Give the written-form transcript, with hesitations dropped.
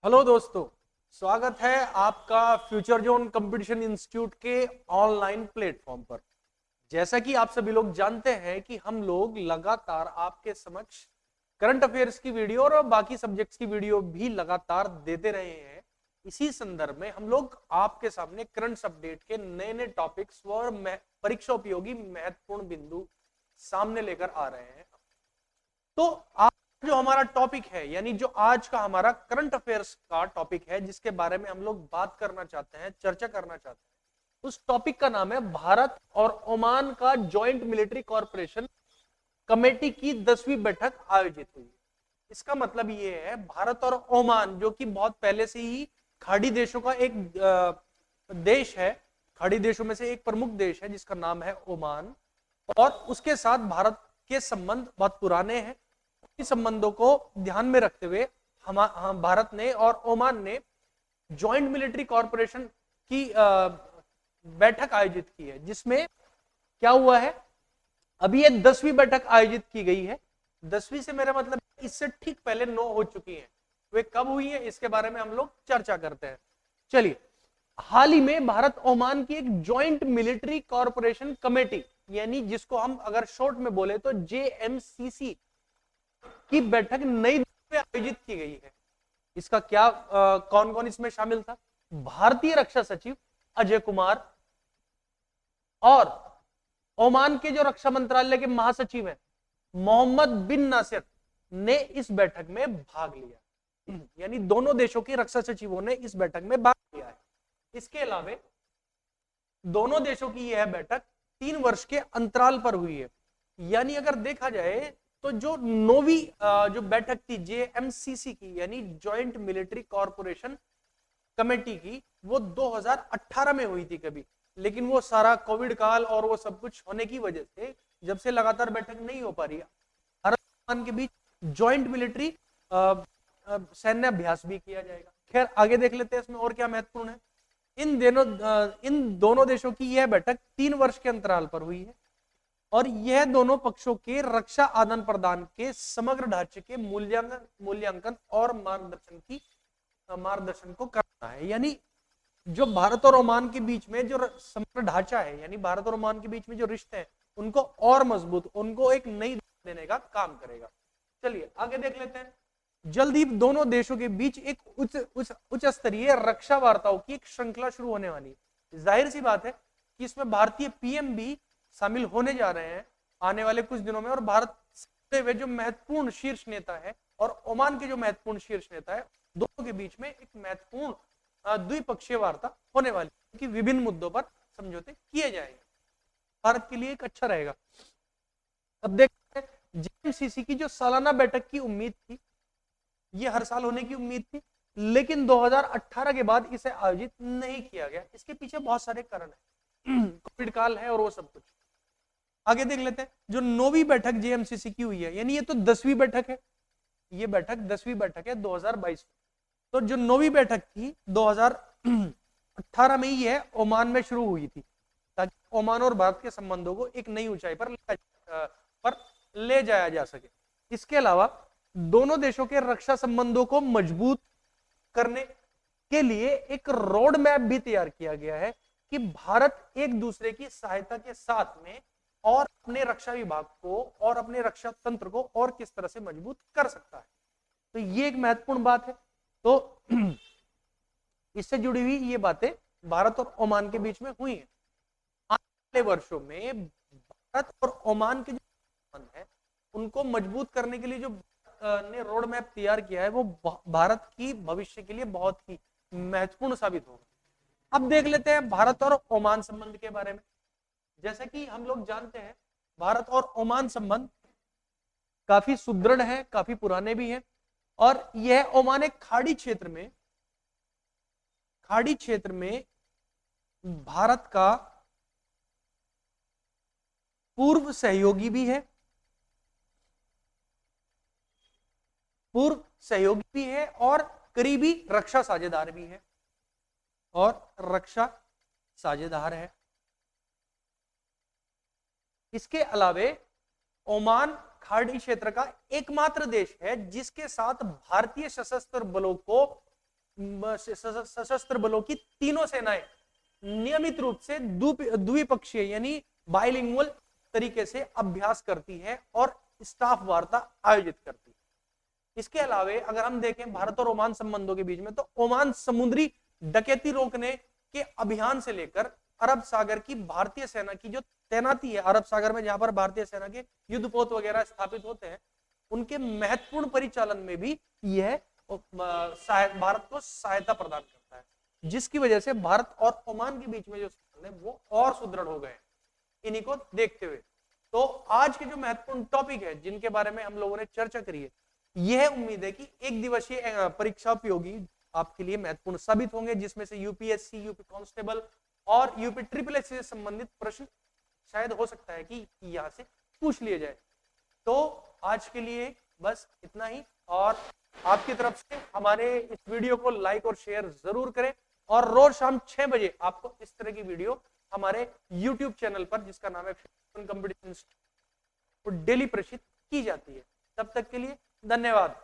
Hello दोस्तों, स्वागत है आपका फ्यूचर जोन कंपटीशन इंस्टीट्यूट के ऑनलाइन प्लेटफॉर्म पर। जैसा कि आप सभी लोग जानते हैं कि हम लोग लगातार आपके समक्ष करंट अफेयर्स की वीडियो और बाकी सब्जेक्ट्स की वीडियो भी लगातार देते रहे हैं। इसी संदर्भ में हम लोग आपके सामने करंट अपडेट के नए नए टॉपिक्स और परीक्षा उपयोगी महत्वपूर्ण बिंदु सामने लेकर आ रहे हैं। तो आज जो हमारा टॉपिक है, यानी जो आज का हमारा करंट अफेयर्स का टॉपिक है, जिसके बारे में हम लोग बात करना चाहते हैं, चर्चा करना चाहते हैं, उस टॉपिक का नाम है भारत और ओमान का जॉइंट मिलिट्री कॉर्पोरेशन कमेटी की 10वीं बैठक आयोजित हुई। इसका मतलब ये है, भारत और ओमान जो कि बहुत पहले से ही खाड़ी देशों का एक देश है, खाड़ी देशों में से एक प्रमुख देश है जिसका नाम है ओमान, और उसके साथ भारत के संबंध बहुत पुराने हैं। संबंधों को ध्यान में रखते हुए हम भारत ने और ओमान ने जॉइंट मिलिट्री कॉर्पोरेशन की बैठक आयोजित की है, जिसमें क्या हुआ है, अभी ये 10वीं बैठक आयोजित की गई है। 10वीं से मेरा मतलब इससे ठीक पहले 9 हो चुकी हैं। वे कब हुई है इसके बारे में हम लोग चर्चा करते हैं। चलिए, हाल ही में भारत ओमान की एक जॉइंट मिलिट्री कॉर्पोरेशन कमेटी, यानी जिसको हम अगर शॉर्ट में बोले तो JMCC की बैठक नई दिल्ली में आयोजित की गई है। इसका क्या कौन कौन इसमें शामिल था? भारतीय रक्षा सचिव अजय कुमार और ओमान के जो रक्षा मंत्रालय के महासचिव हैं मोहम्मद बिन नासिर ने इस बैठक में भाग लिया। यानी दोनों देशों के रक्षा सचिवों ने इस बैठक में भाग लिया है। इसके अलावा दोनों देशों की यह बैठक 3 वर्ष के अंतराल पर हुई है। यानी अगर देखा जाए तो जो 9वीं जो बैठक थी JMCC की, यानी जॉइंट मिलिट्री कॉर्पोरेशन कमेटी की, वो 2018 में हुई थी कभी, लेकिन वो सारा कोविड काल और वो सब कुछ होने की वजह से जब से लगातार बैठक नहीं हो पा रही है। भारत और ओमान के बीच जॉइंट मिलिट्री सैन्य अभ्यास भी किया जाएगा। खैर, आगे देख लेते हैं इसमें और क्या महत्वपूर्ण है। इन दोनों देशों की यह बैठक 3 वर्ष के अंतराल पर हुई है और यह दोनों पक्षों के रक्षा आदान प्रदान के समग्र ढांचे के मूल्यांकन और मार्गदर्शन को करना है। यानी जो भारत और ओमान के बीच में जो समग्र ढांचा है, यानी भारत और ओमान के बीच में जो रिश्ते हैं, उनको और मजबूत, उनको एक नई देने का काम करेगा। चलिए आगे देख लेते हैं। जल्द ही दोनों देशों के बीच एक उच्च स्तरीय रक्षा वार्ताओं की एक श्रृंखला शुरू होने वाली है। जाहिर सी बात है कि इसमें भारतीय PM भी शामिल होने जा रहे हैं आने वाले कुछ दिनों में, और भारत से जो महत्वपूर्ण शीर्ष नेता है और ओमान के जो महत्वपूर्ण शीर्ष नेता है, दोनों के बीच में एक महत्वपूर्ण द्विपक्षीय वार्ता होने वाली है कि विभिन्न मुद्दों पर समझौते किए जाएंगे। भारत के लिए एक अच्छा रहेगा। अब देखते हैं, JMCC की जो सालाना बैठक की उम्मीद थी, ये हर साल होने की उम्मीद थी, लेकिन 2018 के बाद इसे आयोजित नहीं किया गया। इसके पीछे बहुत सारे कारण है, कोविड काल है और वो सब कुछ। आगे देख लेते हैं। जो 9वीं बैठक JMCC की हुई है, यानी ये तो 10वीं बैठक है, ये बैठक 10वीं बैठक है 2022। तो जो 9वीं बैठक थी 2018 में ही है, ओमान में शुरू हुई थी, ताकि ओमान और भारत के संबंधों को एक नई ऊंचाई पर ले जाया जा सके। इसके अलावा दोनों देशों के रक्षा संबंधों को मजबूत करने के लिए एक रोड मैप भी तैयार किया गया है कि भारत एक दूसरे की सहायता के साथ में और अपने रक्षा विभाग को और अपने रक्षा तंत्र को और किस तरह से मजबूत कर सकता है। तो ये एक महत्वपूर्ण बात है। तो इससे जुड़ी हुई ये बातें भारत और ओमान के बीच में हुई हैं। आने वाले वर्षों में भारत और ओमान के जो संबंध है, उनको मजबूत करने के लिए जो ने रोड मैप तैयार किया है, वो भारत की भविष्य के लिए बहुत ही महत्वपूर्ण साबित होगा। अब देख लेते हैं भारत और ओमान संबंध के बारे में। जैसा कि हम लोग जानते हैं, भारत और ओमान संबंध काफी सुदृढ़ है, काफी पुराने भी हैं, और यह ओमान एक खाड़ी क्षेत्र में भारत का पूर्व सहयोगी भी है, और करीबी रक्षा साझेदार भी है, इसके अलावे ओमान खाड़ी क्षेत्र का एकमात्र देश है जिसके साथ भारतीय सशस्त्र बलों को सशस्त्र बलों की तीनों सेनाएं नियमित रूप से द्विपक्षीय यानी बाइलिंगुअल तरीके से अभ्यास करती है और स्टाफ वार्ता आयोजित करती है। इसके अलावा अगर हम देखें भारत और ओमान संबंधों के बीच में, तो ओमान समुद्री डकैती रोकने के अभियान से लेकर अरब सागर की भारतीय सेना की जो तैनाती है अरब सागर में, जहां पर भारतीय सेना के युद्धपोत वगैरह स्थापित होते हैं, उनके महत्वपूर्ण परिचालन में भी यह भारत को सहायता प्रदान करता है, जिसकी वजह से भारत और ओमान के बीच में जो संबंध है वो और सुदृढ़ हो गए इन्हीं को देखते हुए। तो आज के जो महत्वपूर्ण टॉपिक है जिनके बारे में हम लोगों ने चर्चा करी है, यह उम्मीद है कि एक दिवसीय परीक्षा उपयोगी आपके लिए महत्वपूर्ण साबित होंगे, जिसमें से यूपीएससी, यूपी कांस्टेबल और यूपी ट्रिपल एस से संबंधित प्रश्न शायद हो सकता है कि यहां से पूछ लिए जाए। तो आज के लिए बस इतना ही, और आपकी तरफ से हमारे इस वीडियो को लाइक और शेयर जरूर करें, और रोज शाम 6 बजे आपको इस तरह की वीडियो हमारे YouTube चैनल पर, जिसका नाम है कंपटीशन इंस्टीट्यूट, डेली प्रेषित की जाती है। तब तक के लिए धन्यवाद।